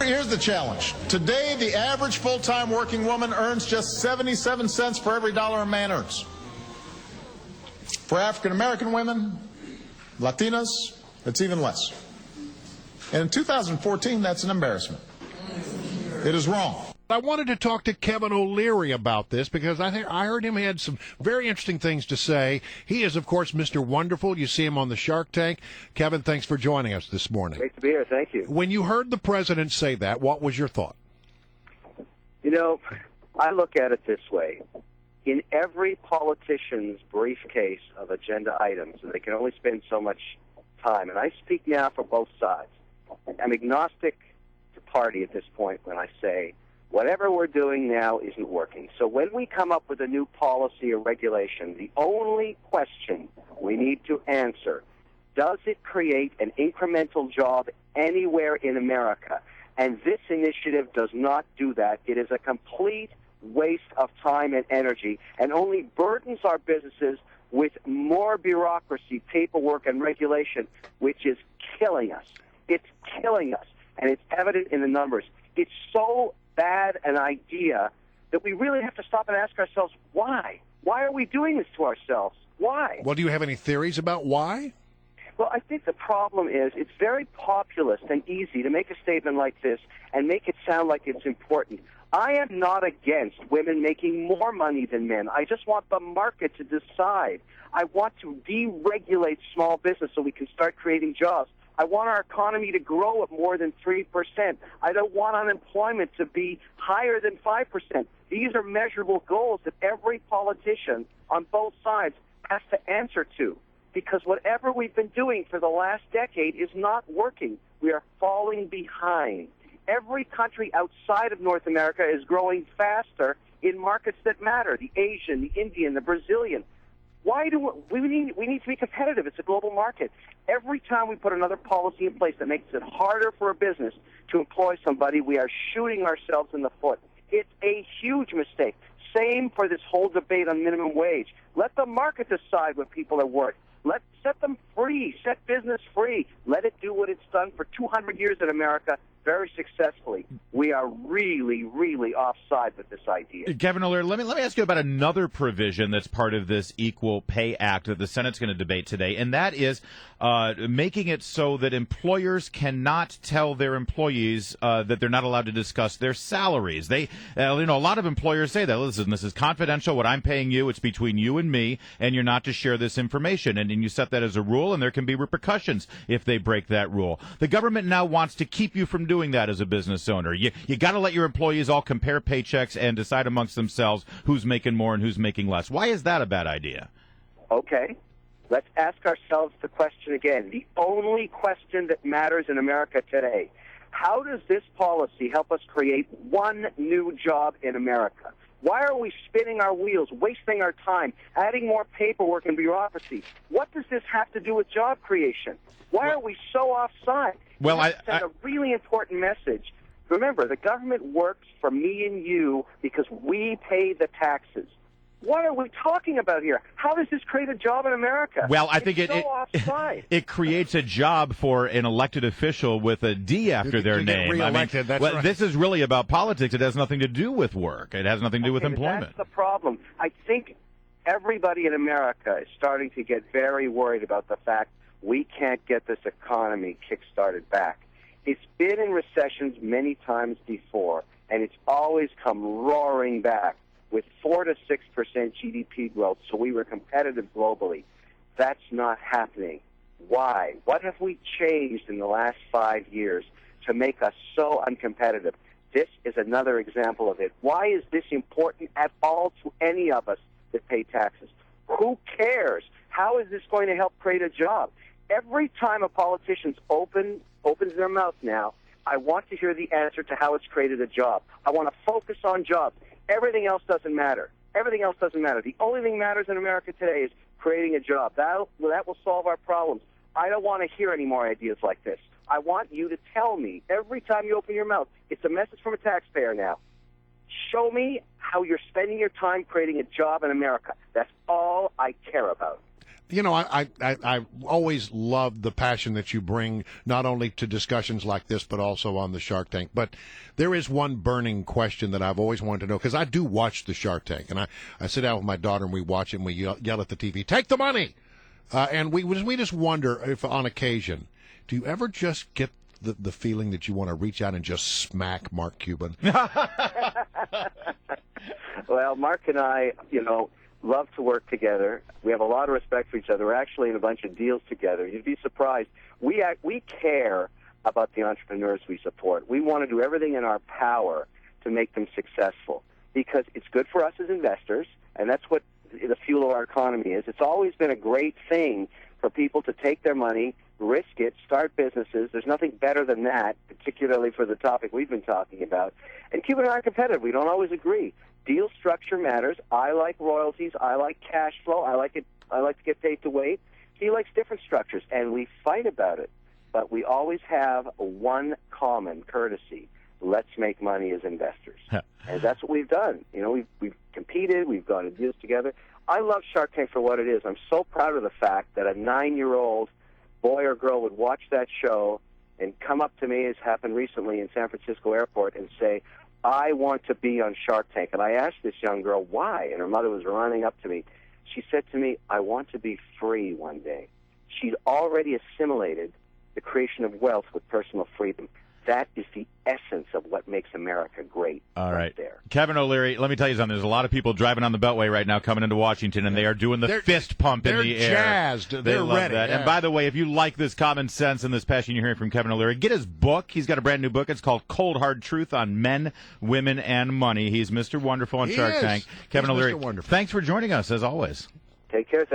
Here's the challenge. Today, the average full-time working woman earns just 77 cents for every dollar a man earns. For African-American women, Latinas, it's even less. And in 2014, that's an embarrassment. It is wrong. I wanted to talk to Kevin O'Leary about this because I heard him had some very interesting things to say. He is, of course, Mr. Wonderful. You see him on the Shark Tank. Kevin, thanks for joining us this morning. Great to be here. Thank you. When you heard the president say that, what was your thought? You know, I look at it this way. In every politician's briefcase of agenda items, and they can only spend so much time, and I speak now for both sides. I'm agnostic to party at this point when I say whatever we're doing now isn't working. So when we come up with a new policy or regulation, the only question we need to answer, does it create an incremental job anywhere in America? And this initiative does not do that. It is a complete waste of time and energy and only burdens our businesses with more bureaucracy, paperwork, and regulation, which is killing us. It's killing us, and it's evident in the numbers. It's so bad an idea that we really have to stop and ask ourselves, why? Why are we doing this to ourselves? Why? Well, do you have any theories about why? Well, I think the problem is it's very populist and easy to make a statement like this and make it sound like it's important. I am not against women making more money than men. I just want the market to decide. I want to deregulate small business so we can start creating jobs. I want our economy to grow at more than 3%. I don't want unemployment to be higher than 5%. These are measurable goals that every politician on both sides has to answer to, because whatever we've been doing for the last decade is not working. We are falling behind. Every country outside of North America is growing faster in markets that matter, the Asian, the Indian, the Brazilian. Why do we need to be competitive? It's a global market. Every time we put another policy in place that makes it harder for a business to employ somebody, we are shooting ourselves in the foot. It's a huge mistake. Same for this whole debate on minimum wage. Let the market decide what people are worth. Let's set them free. Set business free. Let it do what it's done for 200 years in America very successfully. We are really, really offside with this idea. Kevin O'Leary, let me ask you about another provision that's part of this Equal Pay Act that the Senate's going to debate today, and that is making it so that employers cannot tell their employees that they're not allowed to discuss their salaries. They, a lot of employers say that, listen, this is confidential. What I'm paying you, it's between you and me, and you're not to share this information. And you set that as a rule, and there can be repercussions if they break that rule. The government now wants to keep you from doing that as a business owner. You got to let your employees all compare paychecks and decide amongst themselves who's making more and who's making less. Why is that a bad idea? Okay. Let's ask ourselves the question again. The only question that matters in America today. How does this policy help us create one new job in America? Why are we spinning our wheels, wasting our time, adding more paperwork and bureaucracy? What does this have to do with job creation? Why are we so offside? Well, I send a really important message. Remember, the government works for me and you because we pay the taxes. What are we talking about here? How does this create a job in America? Well, I think it creates a job for an elected official with a D after their name. Reelected, that's right. This is really about politics. It has nothing to do with work. It has nothing to do with employment. That's the problem. I think everybody in America is starting to get very worried about the fact we can't get this economy kick-started back. It's been in recessions many times before, and it's always come roaring back with 4 to 6% GDP growth, so we were competitive globally. That's not happening. Why? What have we changed in the last 5 years to make us so uncompetitive? This is another example of it. Why is this important at all to any of us that pay taxes? Who cares? How is this going to help create a job? Every time a politician opens their mouth now, I want to hear the answer to how it's created a job. I want to focus on jobs. Everything else doesn't matter. Everything else doesn't matter. The only thing that matters in America today is creating a job. That will solve our problems. I don't want to hear any more ideas like this. I want you to tell me every time you open your mouth. It's a message from a taxpayer now. Show me how you're spending your time creating a job in America. That's all I care about. You know, I always love the passion that you bring, not only to discussions like this, but also on the Shark Tank. But there is one burning question that I've always wanted to know, because I do watch the Shark Tank, and I sit down with my daughter and we watch it and we yell at the TV, "Take the money!" And we just wonder if on occasion, do you ever just get the feeling that you want to reach out and just smack Mark Cuban? Well, Mark and I, love to work together. We have a lot of respect for each other. We're actually in a bunch of deals together. You'd be surprised. We care about the entrepreneurs we support. We want to do everything in our power to make them successful, because it's good for us as investors, and that's what the fuel of our economy is. It's always been a great thing for people to take their money, risk it, start businesses. There's nothing better than that, particularly for the topic we've been talking about. And Cuban and I are competitive. We don't always agree. Deal structure matters. I like royalties. I like cash flow. I like to get paid to wait. He likes different structures, and we fight about it. But we always have one common courtesy: let's make money as investors. And that's what we've done. We've competed. We've gone to deals together. I love Shark Tank for what it is. I'm so proud of the fact that a 9-year-old boy or girl would watch that show and come up to me, as happened recently in San Francisco airport, and say, "I want to be on Shark Tank." And I asked this young girl why, and her mother was running up to me. She said to me, "I want to be free one day." She'd already assimilated the creation of wealth with personal freedom. That is the essence of what makes America great. All right. There. Kevin O'Leary, let me tell you something. There's a lot of people driving on the Beltway right now coming into Washington, and they are doing the fist pump in the air. They're jazzed. They love ready. that. Yeah. And by the way, if you like this common sense and this passion you're hearing from Kevin O'Leary, get his book. He's got a brand new book. It's called Cold Hard Truth on Men, Women, and Money. He's Mr. Wonderful on Shark Tank. Kevin He's O'Leary, Mr. Wonderful. thanks for joining us, as always. Take care.